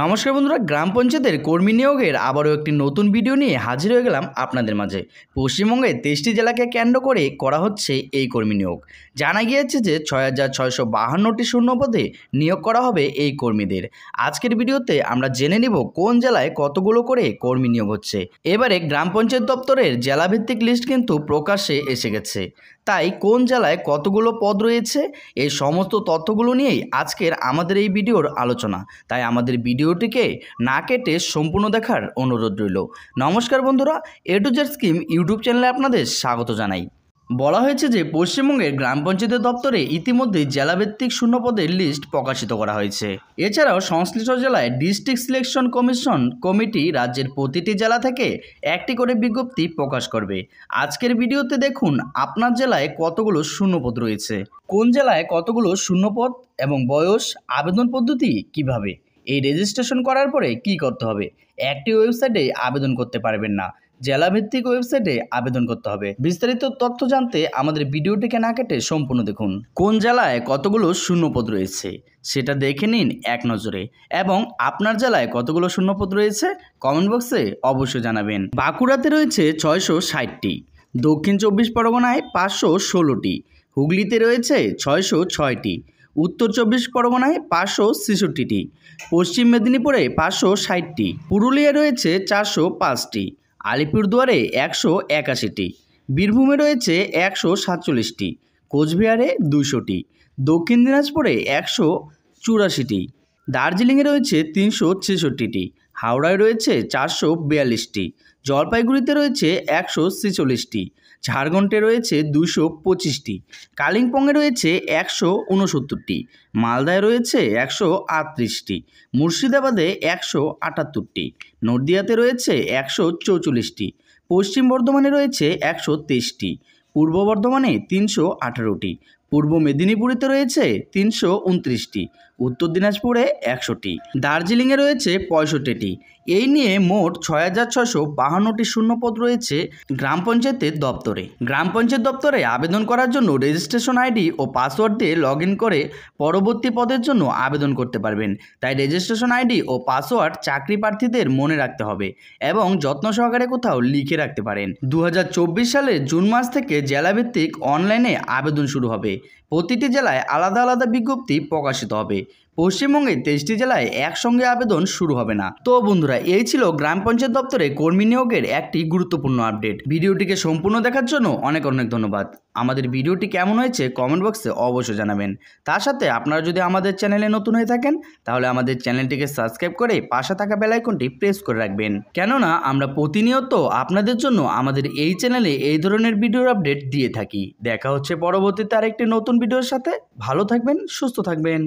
নমস্কার বন্ধুরা, গ্রাম পঞ্চায়েতের কর্মী নিয়োগের আবারও একটি নতুন ভিডিও নিয়ে হাজির হয়ে গেলাম আপনাদের মাঝে। পশ্চিমবঙ্গে 23টি জেলাকে কেন্দ্র করে করা হচ্ছে এই কর্মী নিয়োগ। জানা গিয়েছে যে 6,652টি শূন্যপদে নিয়োগ করা হবে এই কর্মীদের। আজকের ভিডিওতে আমরা জেনে নেব কোন জেলায় কতগুলো করে কর্মী নিয়োগ হচ্ছে। এবারে গ্রাম পঞ্চায়েত দপ্তরের জেলাভিত্তিক লিস্ট কিন্তু প্রকাশ্যে এসে গেছে, তাই কোন জেলায় কতগুলো পদ রয়েছে এই সমস্ত তথ্যগুলো নিয়েই আজকের আমাদের এই ভিডিওর আলোচনা। তাই আমাদের ভিডিওটিকে না কেটে সম্পূর্ণ দেখার অনুরোধ রইল। নমস্কার বন্ধুরা, এ টু জেড স্কিম ইউটিউব চ্যানেলে আপনাদের স্বাগত জানাই। বলা হয়েছে যে পশ্চিমবঙ্গের গ্রাম পঞ্চায়েতের দপ্তরে ইতিমধ্যেই জেলাভিত্তিক শূন্যপদের লিস্ট প্রকাশিত করা হয়েছে। এছাড়াও সংশ্লিষ্ট জেলায় ডিস্ট্রিক্ট সিলেকশন কমিশন কমিটি রাজ্যের প্রতিটি জেলা থেকে একটি করে বিজ্ঞপ্তি প্রকাশ করবে। আজকের ভিডিওতে দেখুন আপনার জেলায় কতগুলো শূন্যপদ রয়েছে, কোন জেলায় কতগুলো শূন্যপদ এবং বয়স, আবেদন পদ্ধতি কিভাবে, এই রেজিস্ট্রেশন করার পরে কি করতে হবে। একটি ওয়েবসাইটে আবেদন করতে পারবেন না, জেলাভিত্তিক ওয়েবসাইটে আবেদন করতে হবে। বিস্তারিত তথ্য জানতে আমাদের ভিডিওটিকে না কেটে সম্পূর্ণ দেখুন। কোন জেলায় কতগুলো শূন্যপদ রয়েছে সেটা দেখে নিন এক নজরে, এবং আপনার জেলায় কতগুলো শূন্যপদ রয়েছে কমেন্ট বক্সে অবশ্যই জানাবেন। বাঁকুড়াতে রয়েছে 660টি, দক্ষিণ 24 পরগনায় 516টি, হুগলিতে রয়েছে 606টি, উত্তর 24 পরগনায় 566টি, পশ্চিম মেদিনীপুরে 560টি, পুরুলিয়ায় রয়েছে 405টি, আলিপুরদুয়ারে 181টি, বীরভূমে রয়েছে 147টি, কোচবিহারে 200টি, দক্ষিণ দিনাজপুরে 184টি, দার্জিলিংয়ে রয়েছে 366টি, হাওড়ায় রয়েছে 442টি, জলপাইগুড়িতে রয়েছে 146টি, ঝাড়খণ্ডে রয়েছে 225টি, কালিম্পংয়ে রয়েছে 169টি, মালদায় রয়েছে 138টি, মুর্শিদাবাদে 178টি, নদিয়াতে রয়েছে 144টি, পশ্চিম বর্ধমানে রয়েছে 123টি, পূর্ব বর্ধমানে 318টি, পূর্ব মেদিনীপুরেতে রয়েছে 329টি, উত্তর দিনাজপুরে 100টি, দার্জিলিংয়ে রয়েছে 65টি। এই নিয়ে মোট 6,652টি শূন্যপদ রয়েছে গ্রাম পঞ্চায়েতের দপ্তরে। গ্রাম পঞ্চায়েত দপ্তরে আবেদন করার জন্য রেজিস্ট্রেশন আইডি ও পাসওয়ার্ড দিয়ে লগ ইন করে পরবর্তী পদের জন্য আবেদন করতে পারবেন। তাই রেজিস্ট্রেশন আইডি ও পাসওয়ার্ড চাকরি প্রার্থীদের মনে রাখতে হবে এবং যত্ন সহকারে কোথাও লিখে রাখতে পারেন। 2024 সালের জুন মাস থেকে জেলাভিত্তিক অনলাইনে আবেদন শুরু হবে। প্রতিটি জেলায় আলাদা আলাদা বিজ্ঞপ্তি প্রকাশিত হবে। পশ্চিমবঙ্গে 23টি জেলায় একসঙ্গে আবেদন শুরু হবে না। তো বন্ধুরা, এই ছিল গ্রাম পঞ্চায়েত দপ্তরে কর্মী নিয়োগের একটি গুরুত্বপূর্ণ আপডেট। ভিডিওটিকে সম্পূর্ণ দেখার জন্য অনেক অনেক ধন্যবাদ। আমাদের ভিডিওটি কেমন হয়েছে কমেন্ট বক্সে অবশ্যই জানাবেন। তার সাথে আপনারা যদি আমাদের চ্যানেলে নতুন হয়ে থাকেন তাহলে আমাদের চ্যানেলটিকে সাবস্ক্রাইব করে পাশে থাকা বেল আইকনটি প্রেস করে রাখবেন, কেননা আমরা প্রতিনিয়ত আপনাদের জন্য আমাদের এই চ্যানেলে এই ধরনের ভিডিওর আপডেট দিয়ে থাকি। দেখা হচ্ছে পরবর্তীতে আরেকটি নতুন ভিডিওর সাথে। ভালো থাকবেন, সুস্থ থাকবেন।